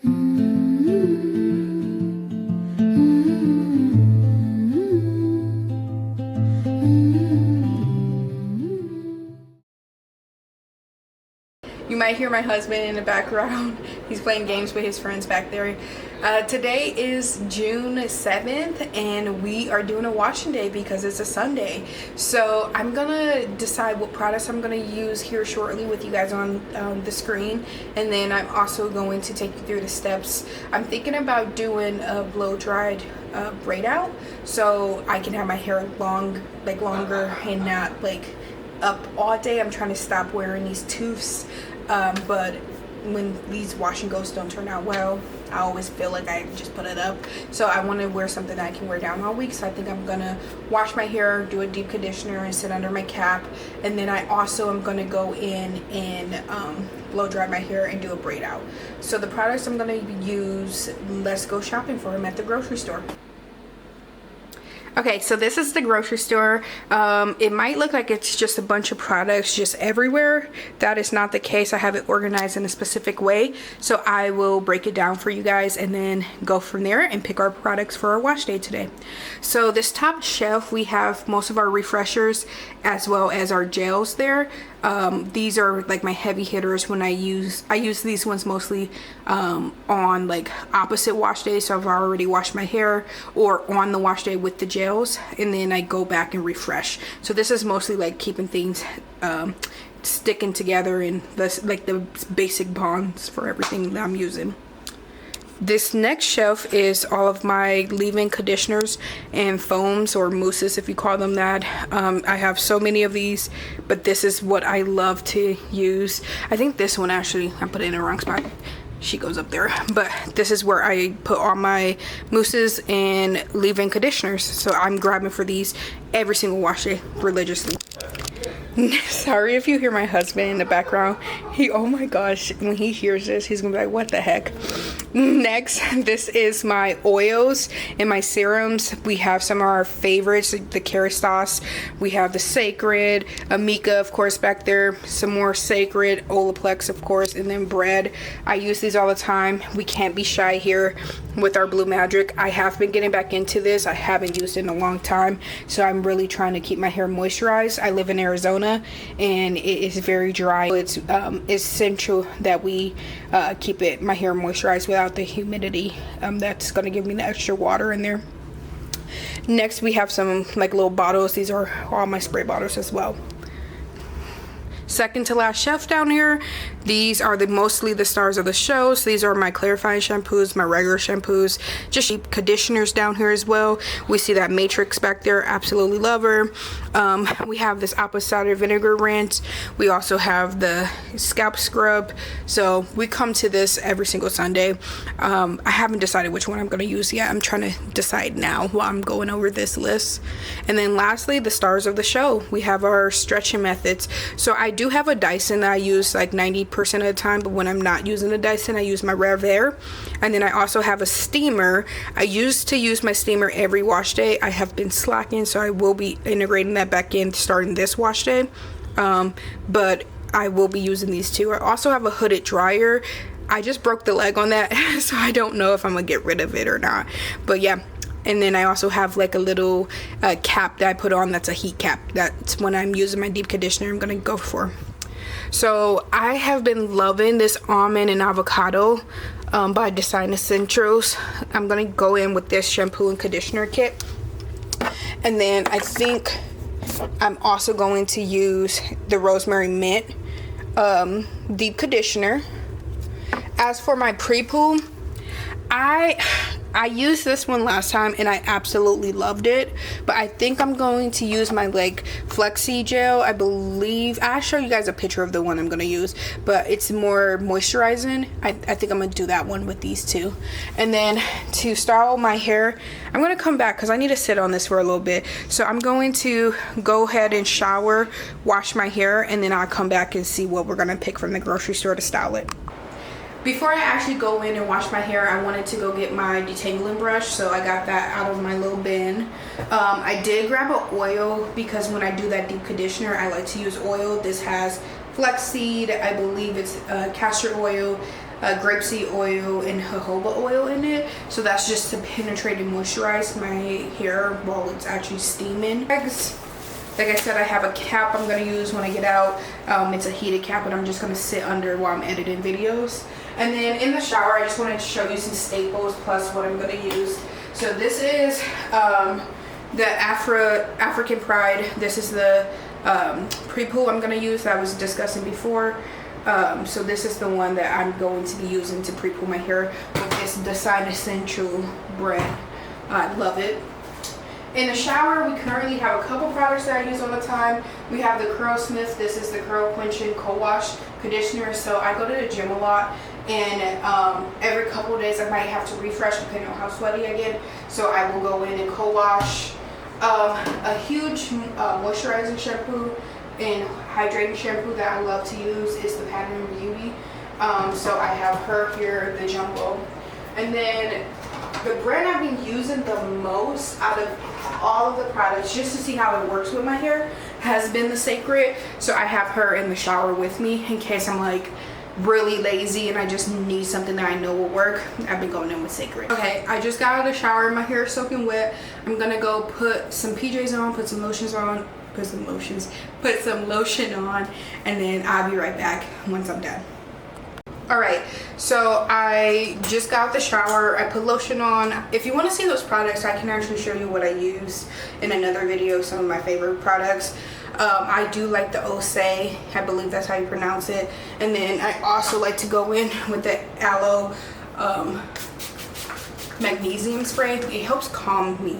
You might hear my husband in the background. He's playing games with his friends back there. Today is June 7th and we are doing a washing day because it's a Sunday. So I'm gonna decide what products I'm gonna use here shortly with you guys on the screen, and then I'm also going to take you through the steps. I'm thinking about doing a blow dried braid out so I can have my hair longer and not like up all day. I'm trying to stop wearing these tufts, but when these wash and goes don't turn out well, I always feel like I just put it up. So I want to wear something that I can wear down all week. So I think I'm gonna wash my hair, do a deep conditioner, and sit under my cap. And then I also am gonna go in and blow dry my hair and do a braid out. So the products I'm gonna use, let's go shopping for them at the grocery store. Okay, so this is the grocery store. It might look like it's just a bunch of products just everywhere. That is not the case. I have it organized in a specific way. So I will break it down for you guys and then go from there and pick our products for our wash day today. So this top shelf, we have most of our refreshers as well as our gels there. These are like my heavy hitters when I use these ones mostly on like opposite wash days. So I've already washed my hair, or on the wash day with the gels, and then I go back and refresh. So this is mostly like keeping things sticking together, and like the basic bonds for everything that I'm using. This next shelf is all of my leave-in conditioners and foams, or mousses if you call them that. I have so many of these, but this is what I love to use. I think this one actually, I put it in the wrong spot. She goes up there, but this is where I put all my mousses and leave-in conditioners. So I'm grabbing for these every single wash day religiously. Sorry if you hear my husband in the background. Oh my gosh, when he hears this, he's gonna be like, what the heck? Next, this is my oils and my serums. We have some of our favorites, the Kerastase. We have the Sacred, Amika, of course, back there. Some more Sacred, Olaplex, of course, and then Bread. I use these all the time. We can't be shy here with our Blue Magic. I have been getting back into this. I haven't used it in a long time, so I'm really trying to keep my hair moisturized. I live in Arizona and it is very dry. It's essential that we keep my hair moisturized without the humidity. That's going to give me the extra water in there. Next, we have some like little bottles. These are all my spray bottles as well. Second to last shelf down here, these are mostly the stars of the show. So these are my clarifying shampoos, my regular shampoos, just cheap conditioners down here as well. We see that Matrix back there, absolutely love her. We have this apple cider vinegar rinse. We also have the scalp scrub. So we come to this every single Sunday. I haven't decided which one I'm going to use yet. I'm trying to decide now while I'm going over this list. And then lastly, the stars of the show. We have our stretching methods. So I do have a Dyson that I use like 90% of the time, but when I'm not using the Dyson, I use my Rev Air. And then I also have a steamer. I used to use my steamer every wash day. I have been slacking, so I will be integrating that back in starting this wash day. But I will be using these two. I also have a hooded dryer. I just broke the leg on that, so I don't know if I'm gonna get rid of it or not. But yeah. And then I also have like a little cap that I put on that's a heat cap. That's when I'm using my deep conditioner I'm gonna go for. So I have been loving this almond and avocado by Design Essentials. I'm gonna go in with this shampoo and conditioner kit. And then I think I'm also going to use the Rosemary Mint deep conditioner. As for my pre-poo, I used this one last time and I absolutely loved it, but I think I'm going to use my like Flexi Gel. I believe I'll show you guys a picture of the one I'm going to use, but it's more moisturizing. I think I'm going to do that one with these two. And then to style my hair, I'm going to come back because I need to sit on this for a little bit. So I'm going to go ahead and shower, wash my hair, and then I'll come back and see what we're going to pick from the grocery store to style it. Before I actually go in and wash my hair, I wanted to go get my detangling brush, so I got that out of my little bin. I did grab an oil because when I do that deep conditioner, I like to use oil. This has flaxseed, I believe it's castor oil, grapeseed oil and jojoba oil in it. So that's just to penetrate and moisturize my hair while it's actually steaming. Like I said, I have a cap I'm going to use when I get out. It's a heated cap, but I'm just going to sit under while I'm editing videos. And then in the shower, I just wanted to show you some staples plus what I'm going to use. So this is the African Pride. This is the pre-poo I'm going to use that I was discussing before. So this is the one that I'm going to be using to pre-poo my hair with this Design Essential brand. I love it. In the shower, we currently have a couple products that I use all the time. We have the Curlsmith. This is the Curl Quenching Co-Wash Conditioner. So I go to the gym a lot, and every couple of days I might have to refresh depending on how sweaty I get. So I will go in and co-wash. A huge moisturizing shampoo and hydrating shampoo that I love to use is the Pattern Beauty. So I have her here, the Jumbo. And then the brand I've been using the most out of all of the products, just to see how it works with my hair, has been the Sacred. So I have her in the shower with me in case I'm like really lazy and I just need something that I know will work. I've been going in with Sacred. Okay, I just got out of the shower, my hair is soaking wet. I'm gonna go put some PJs on, put some lotions on, put some lotion on, and then I'll be right back once I'm done. Alright, so I just got out the shower. I put lotion on. If you want to see those products, I can actually show you what I used in another video, some of my favorite products. I do like the Osé, I believe that's how you pronounce it. And then I also like to go in with the Aloe magnesium spray. It helps calm me.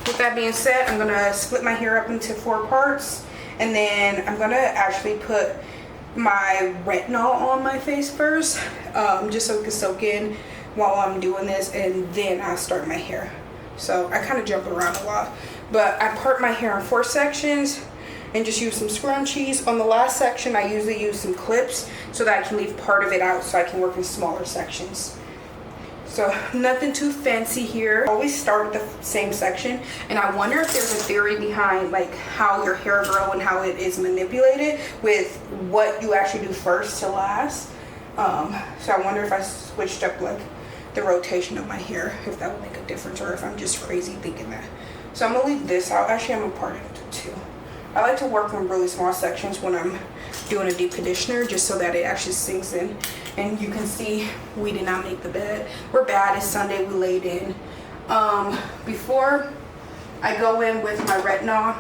With that being said, I'm going to split my hair up into 4 parts. And then I'm going to actually put my retinol on my face first, just so it can soak in while I'm doing this, and then I start my hair. So I kind of jump around a lot, but I part my hair in 4 sections and just use some scrunchies. On the last section, I usually use some clips so that I can leave part of it out so I can work in smaller sections. So nothing too fancy here. Always start with the same section, and I wonder if there's a theory behind like how your hair grows and how it is manipulated with what you actually do first to last. So I wonder if I switched up like the rotation of my hair, if that would make a difference, or if I'm just crazy thinking that. So I'm gonna leave this out. Actually, I'm gonna part it into 2. I like to work in really small sections when I'm doing a deep conditioner, just so that it actually sinks in. And you can see we did not make the bed. We're bad. It's Sunday. We laid in. Before I go in with my retinol,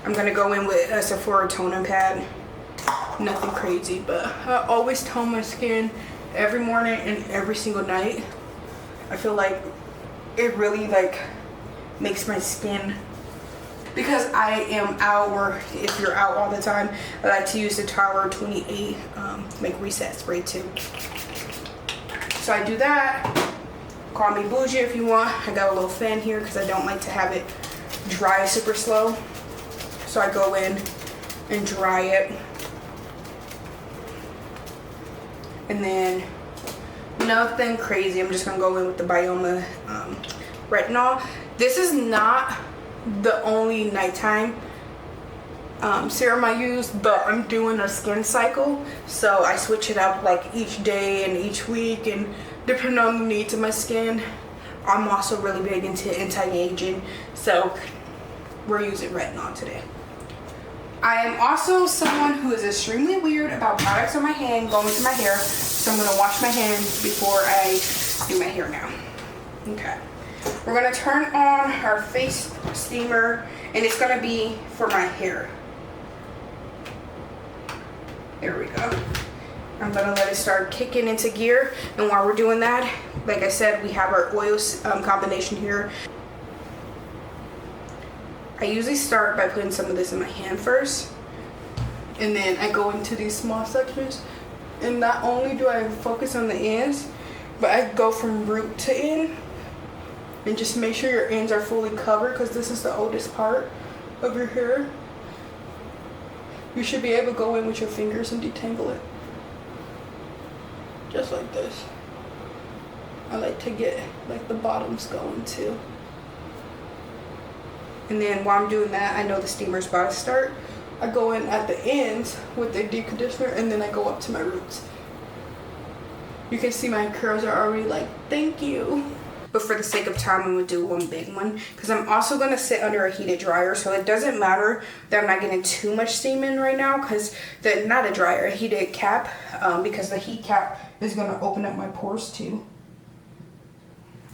I'm gonna go in with a Sephora toner pad. Nothing crazy, but I always tone my skin every morning and every single night. I feel like it really like makes my skin, because I am out, or if you're out all the time, I like to use the Tower 28 like reset spray too. So I do that. Call me bougie if you want. I got a little fan here because I don't like to have it dry super slow. So I go in and dry it. And then nothing crazy. I'm just gonna go in with the Bioma retinol. This is not the only nighttime serum I use, but I'm doing a skin cycle, so I switch it up like each day and each week, and depending on the needs of my skin. I'm also really big into anti-aging, so we're using retinol today. I am also someone who is extremely weird about products on my hand going to my hair, so I'm going to wash my hands before I do my hair now. Okay. We're going to turn on our face steamer, and it's going to be for my hair. There we go. I'm going to let it start kicking into gear, and while we're doing that, like I said, we have our oil combination here. I usually start by putting some of this in my hand first, and then I go into these small sections, and not only do I focus on the ends, but I go from root to end, and just make sure your ends are fully covered, because this is the oldest part of your hair. You should be able to go in with your fingers and detangle it, just like this. I like to get like the bottoms going too. And then while I'm doing that, I know the steamer's about to start. I go in at the ends with the deep conditioner, and then I go up to my roots. You can see my curls are already like, thank you. But for the sake of time, I'm gonna do one big one because I'm also gonna sit under a heated dryer, so it doesn't matter that I'm not getting too much steam in right now because not a dryer, a heated cap, because the heat cap is gonna open up my pores too.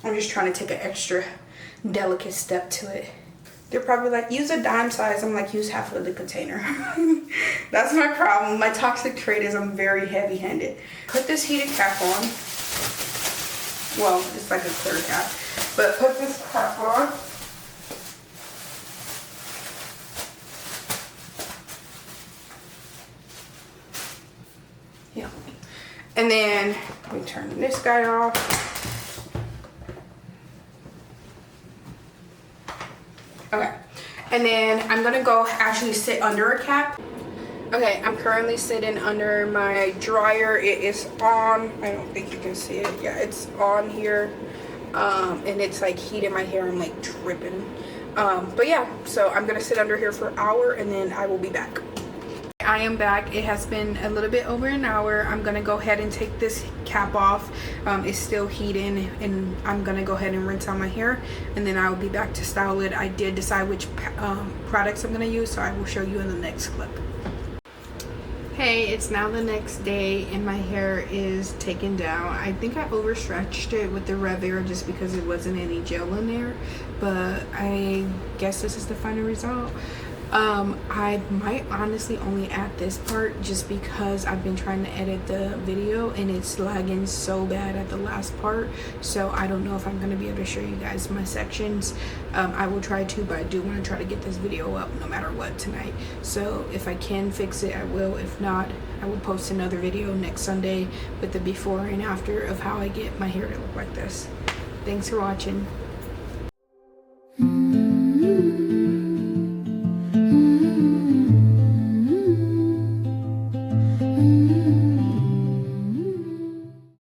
I'm just trying to take an extra delicate step to it. They're probably like, use a dime size. I'm like, use half of the container. That's my problem. My toxic trait is I'm very heavy-handed. Put this heated cap on. Well, it's like a clear cap, but put this cap on. Yeah. And then we turn this guy off. Okay. And then I'm gonna go actually sit under a cap. Okay, I'm currently sitting under my dryer. It is on. I don't think you can see it. Yeah, it's on here. And it's like heating my hair. I'm like dripping. But yeah, so I'm gonna sit under here for an hour and then I will be back. I am back. It has been a little bit over an hour. I'm gonna go ahead and take this cap off. It's still heating and I'm gonna go ahead and rinse out my hair and then I will be back to style it. I did decide which products I'm gonna use, so I will show you in the next clip. Hey, it's now the next day and my hair is taken down. I think I overstretched it with the Revera just because it wasn't any gel in there, but I guess this is the final result. I might honestly only add this part just because I've been trying to edit the video and it's lagging so bad at the last part, so I don't know if I'm going to be able to show you guys my sections. I will try to, but I do want to try to get this video up no matter what tonight, so if I can fix it I will. If not, I will post another video next Sunday with the before and after of how I get my hair to look like this. Thanks for watching.